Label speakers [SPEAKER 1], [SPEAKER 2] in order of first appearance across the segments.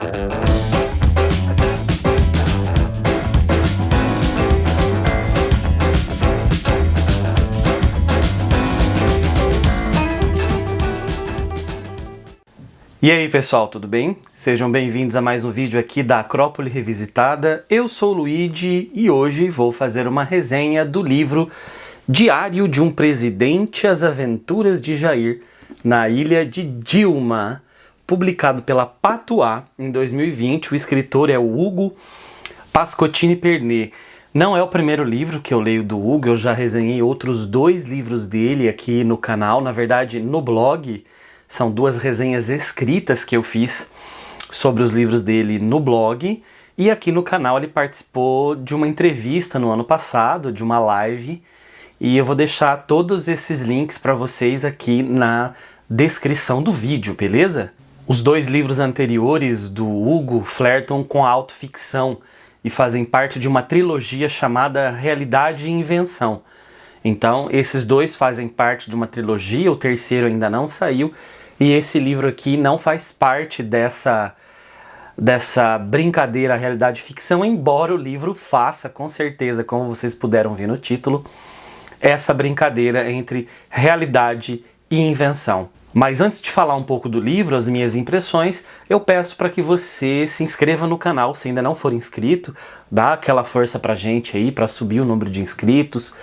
[SPEAKER 1] E aí pessoal, tudo bem? Sejam bem-vindos a mais um vídeo aqui da Acrópole Revisitada. Eu sou o Luigi e hoje vou fazer uma resenha do livro Diário de um Presidente, As Aventuras de Jair na Ilha de Dilma, publicado pela Patuá em 2020. O escritor é o Hugo Pascottini Pernet. Não é o primeiro livro que eu leio do Hugo, eu já resenhei outros 2 livros dele aqui no canal, na verdade no blog. São 2 resenhas escritas que eu fiz sobre os livros dele no blog. E aqui no canal ele participou de uma entrevista no ano passado, de uma live. E eu vou deixar todos esses links para vocês aqui na descrição do vídeo, beleza? Os 2 livros anteriores do Hugo flertam com a autoficção e fazem parte de uma trilogia chamada Realidade e Invenção. Então, esses 2 fazem parte de uma trilogia, o terceiro ainda não saiu, e esse livro aqui não faz parte dessa brincadeira realidade e ficção, embora o livro faça, com certeza, como vocês puderam ver no título, essa brincadeira entre realidade e invenção. Mas antes de falar um pouco do livro, as minhas impressões, eu peço para que você se inscreva no canal, se ainda não for inscrito, dá aquela força pra gente aí, para subir o número de inscritos.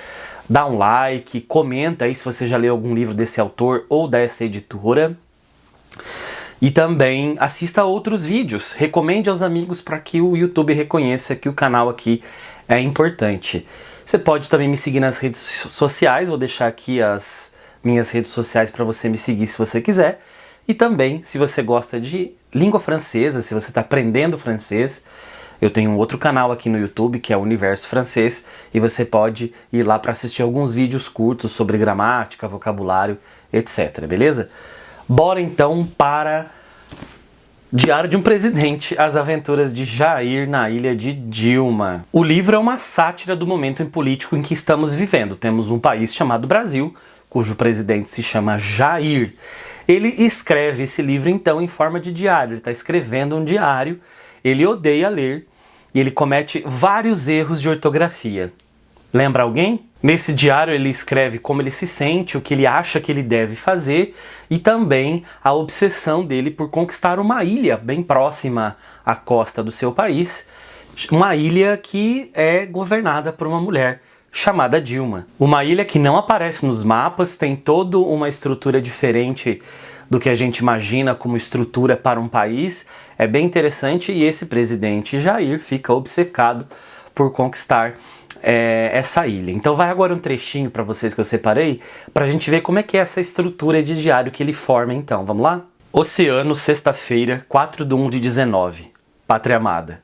[SPEAKER 1] Dá um like, comenta aí se você já leu algum livro desse autor ou dessa editora. E também assista a outros vídeos, recomende aos amigos para que o YouTube reconheça que o canal aqui é importante. Você pode também me seguir nas redes sociais, vou deixar aqui as minhas redes sociais para você me seguir se você quiser. E também, se você gosta de língua francesa, se você está aprendendo francês, eu tenho um outro canal aqui no YouTube, que é o Universo Francês, e você pode ir lá para assistir alguns vídeos curtos sobre gramática, vocabulário, etc, beleza? Bora então para Diário de um Presidente, As Aventuras de Jair na Ilha de Dilma. O livro é uma sátira do momento político em que estamos vivendo. Temos um país chamado Brasil, cujo presidente se chama Jair. Ele escreve esse livro então em forma de diário, ele está escrevendo um diário, ele odeia ler, e ele comete vários erros de ortografia. Lembra alguém? Nesse diário ele escreve como ele se sente, o que ele acha que ele deve fazer e também a obsessão dele por conquistar uma ilha bem próxima à costa do seu país, uma ilha que é governada por uma mulher chamada Dilma. Uma ilha que não aparece nos mapas, tem toda uma estrutura diferente do que a gente imagina como estrutura para um país. É bem interessante e esse presidente Jair fica obcecado por conquistar essa ilha. Então vai agora um trechinho para vocês que eu separei, para a gente ver como é que é essa estrutura de diário que ele forma então. Vamos lá? Oceano, sexta-feira, 4/1/19. Pátria amada.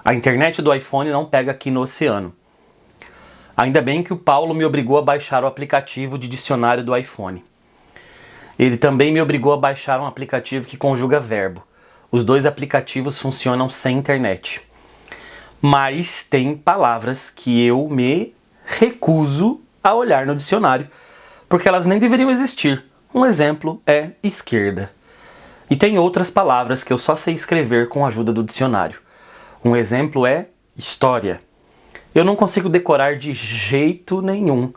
[SPEAKER 1] A internet do iPhone não pega aqui no oceano. Ainda bem que o Paulo me obrigou a baixar o aplicativo de dicionário do iPhone. Ele também me obrigou a baixar um aplicativo que conjuga verbo. Os 2 aplicativos funcionam sem internet. Mas tem palavras que eu me recuso a olhar no dicionário, porque elas nem deveriam existir. Um exemplo é esquerda. E tem outras palavras que eu só sei escrever com a ajuda do dicionário. Um exemplo é história. Eu não consigo decorar de jeito nenhum.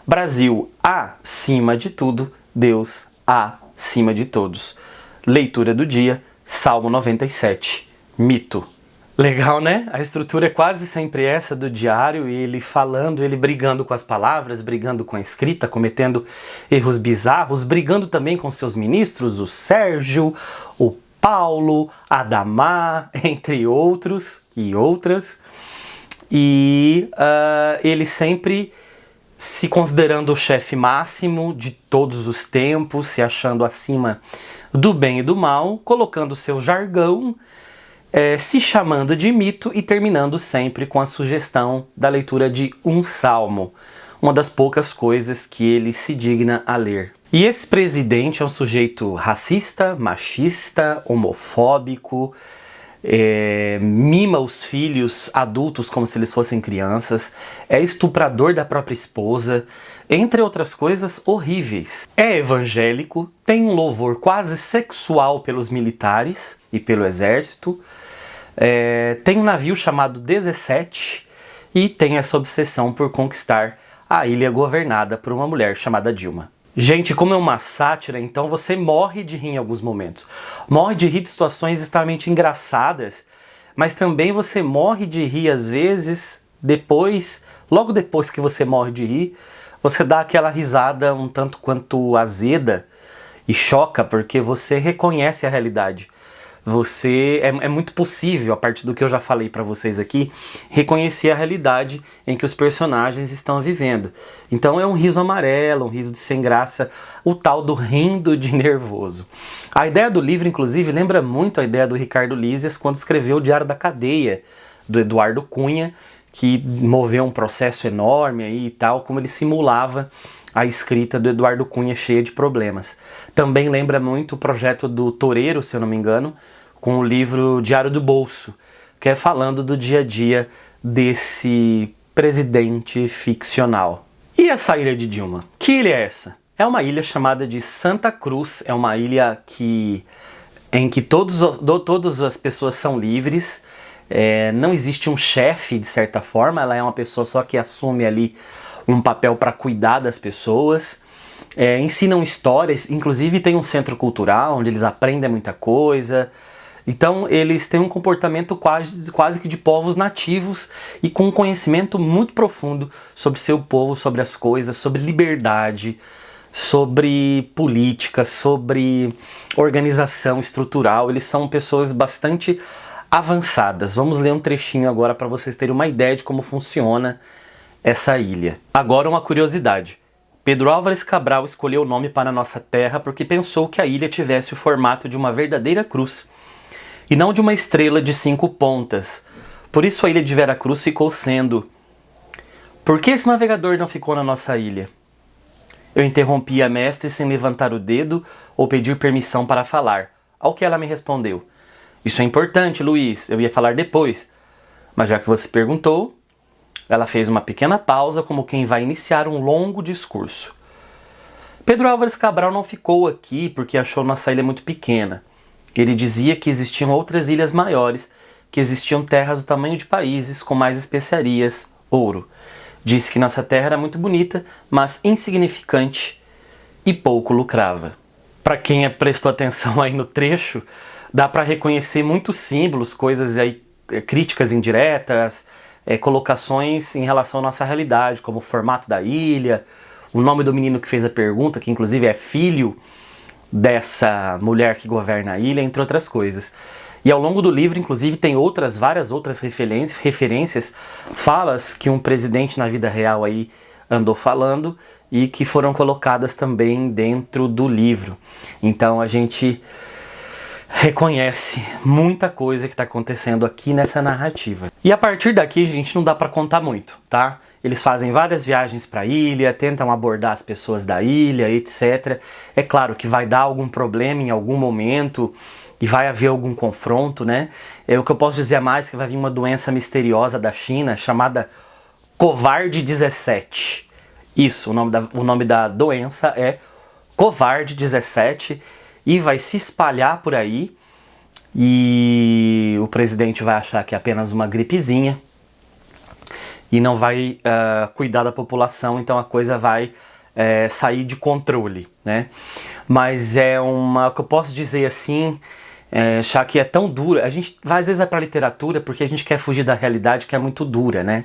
[SPEAKER 1] Brasil acima de tudo, Deus acima de todos. Leitura do dia, Salmo 97. Mito. Legal, né? A estrutura é quase sempre essa do diário, ele falando, ele brigando com as palavras, brigando com a escrita, cometendo erros bizarros, brigando também com seus ministros, o Sérgio, o Paulo, Adamar, entre outros e outras. E ele sempre se considerando o chefe máximo de todos os tempos, se achando acima do bem e do mal, colocando seu jargão, se chamando de mito e terminando sempre com a sugestão da leitura de um salmo, uma das poucas coisas que ele se digna a ler. E esse presidente é um sujeito racista, machista, homofóbico, mima os filhos adultos como se eles fossem crianças, é estuprador da própria esposa, entre outras coisas horríveis. É evangélico, tem um louvor quase sexual pelos militares e pelo exército, tem um navio chamado 17 e tem essa obsessão por conquistar a ilha governada por uma mulher chamada Dilma. Gente, como é uma sátira, então você morre de rir em alguns momentos. Morre de rir de situações extremamente engraçadas, mas também você morre de rir às vezes depois, logo depois que você morre de rir, você dá aquela risada um tanto quanto azeda e choca, porque você reconhece a realidade. É muito possível, a partir do que eu já falei pra vocês aqui, reconhecer a realidade em que os personagens estão vivendo. Então é um riso amarelo, um riso de sem graça, o tal do rindo de nervoso. A ideia do livro, inclusive, lembra muito a ideia do Ricardo Lísias quando escreveu o Diário da Cadeia, do Eduardo Cunha, que moveu um processo enorme aí e tal, como ele simulava a escrita do Eduardo Cunha cheia de problemas. Também lembra muito o projeto do Toureiro, se eu não me engano, com o livro Diário do Bolso, que é falando do dia a dia desse presidente ficcional. E essa ilha de Dilma? Que ilha é essa? É uma ilha chamada de Santa Cruz, é uma ilha em que todas as pessoas são livres, não existe um chefe, de certa forma, ela é uma pessoa só que assume ali um papel para cuidar das pessoas, ensinam histórias, inclusive tem um centro cultural onde eles aprendem muita coisa. Então eles têm um comportamento quase que de povos nativos e com um conhecimento muito profundo sobre seu povo, sobre as coisas, sobre liberdade, sobre política, sobre organização estrutural. Eles são pessoas bastante avançadas. Vamos ler um trechinho agora para vocês terem uma ideia de como funciona essa ilha. Agora uma curiosidade. Pedro Álvares Cabral escolheu o nome para a nossa terra porque pensou que a ilha tivesse o formato de uma verdadeira cruz e não de uma estrela de 5 pontas. Por isso a ilha de Veracruz ficou sendo. Por que esse navegador não ficou na nossa ilha? Eu interrompi a mestre sem levantar o dedo ou pedir permissão para falar, ao que ela me respondeu. Isso é importante, Luiz, eu ia falar depois. Mas já que você perguntou, ela fez uma pequena pausa como quem vai iniciar um longo discurso. Pedro Álvares Cabral não ficou aqui porque achou nossa ilha muito pequena. Ele dizia que existiam outras ilhas maiores, que existiam terras do tamanho de países com mais especiarias, ouro. Disse que nossa terra era muito bonita, mas insignificante e pouco lucrava. Para quem prestou atenção aí no trecho, dá para reconhecer muitos símbolos, coisas aí, críticas indiretas, colocações em relação à nossa realidade, como o formato da ilha, o nome do menino que fez a pergunta, que inclusive é filho dessa mulher que governa a ilha, entre outras coisas. E ao longo do livro, inclusive, tem várias outras referências, falas que um presidente na vida real aí andou falando e que foram colocadas também dentro do livro. Então a gente reconhece muita coisa que está acontecendo aqui nessa narrativa. E a partir daqui, gente, não dá para contar muito, tá? Eles fazem várias viagens para a ilha, tentam abordar as pessoas da ilha, etc. É claro que vai dar algum problema em algum momento e vai haver algum confronto, né? O que eu posso dizer mais é que vai vir uma doença misteriosa da China chamada Covarde-17. Isso, o nome da doença é Covarde-17 e vai se espalhar por aí e o presidente vai achar que é apenas uma gripezinha e não vai cuidar da população, então a coisa vai sair de controle, né? Mas o que eu posso dizer assim, já que é tão dura, a gente às vezes vai pra literatura porque a gente quer fugir da realidade que é muito dura, né?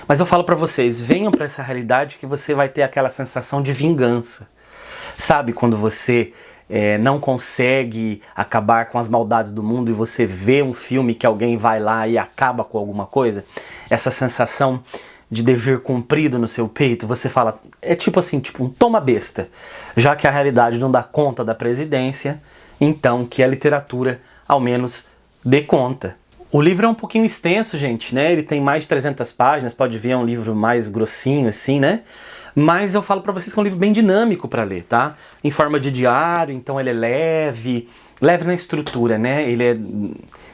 [SPEAKER 1] Mas eu falo pra vocês, venham pra essa realidade que você vai ter aquela sensação de vingança. Sabe, quando você não consegue acabar com as maldades do mundo e você vê um filme que alguém vai lá e acaba com alguma coisa, essa sensação de dever cumprido no seu peito, você fala, é tipo assim, tipo um toma besta, já que a realidade não dá conta da presidência, então que a literatura ao menos dê conta. O livro é um pouquinho extenso, gente, né? Ele tem mais de 300 páginas, pode ver, é um livro mais grossinho assim, né? Mas eu falo pra vocês que é um livro bem dinâmico pra ler, tá? Em forma de diário, então ele é leve na estrutura, né?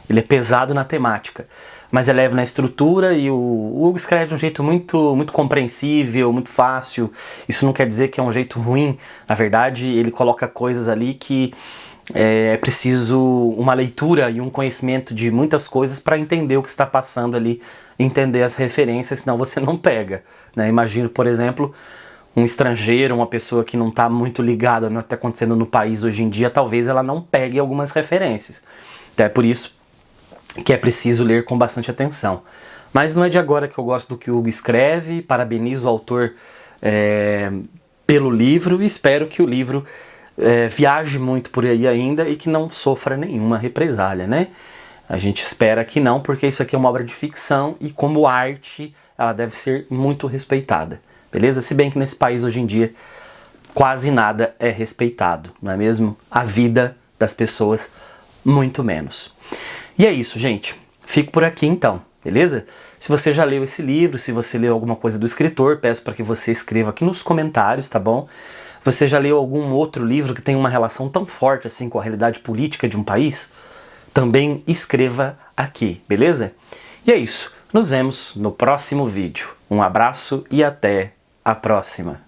[SPEAKER 1] Ele é pesado na temática, mas é leve na estrutura e o Hugo escreve de um jeito muito compreensível, muito fácil. Isso não quer dizer que é um jeito ruim. Na verdade, ele coloca coisas ali que é preciso uma leitura e um conhecimento de muitas coisas para entender o que está passando ali, entender as referências, senão você não pega, né? Imagino, por exemplo, um estrangeiro, uma pessoa que não está muito ligada no que está acontecendo no país hoje em dia, talvez ela não pegue algumas referências. Então é por isso que é preciso ler com bastante atenção. Mas não é de agora que eu gosto do que o Hugo escreve, parabenizo o autor pelo livro e espero que o livro viaje muito por aí ainda e que não sofra nenhuma represália, né? A gente espera que não, porque isso aqui é uma obra de ficção e como arte ela deve ser muito respeitada, beleza? Se bem que nesse país hoje em dia quase nada é respeitado, não é mesmo? A vida das pessoas muito menos. E é isso, gente. Fico por aqui então, beleza? Se você já leu esse livro, se você leu alguma coisa do escritor, peço para que você escreva aqui nos comentários, tá bom? Você já leu algum outro livro que tem uma relação tão forte assim com a realidade política de um país? Também escreva aqui, beleza? E é isso. Nos vemos no próximo vídeo. Um abraço e até a próxima.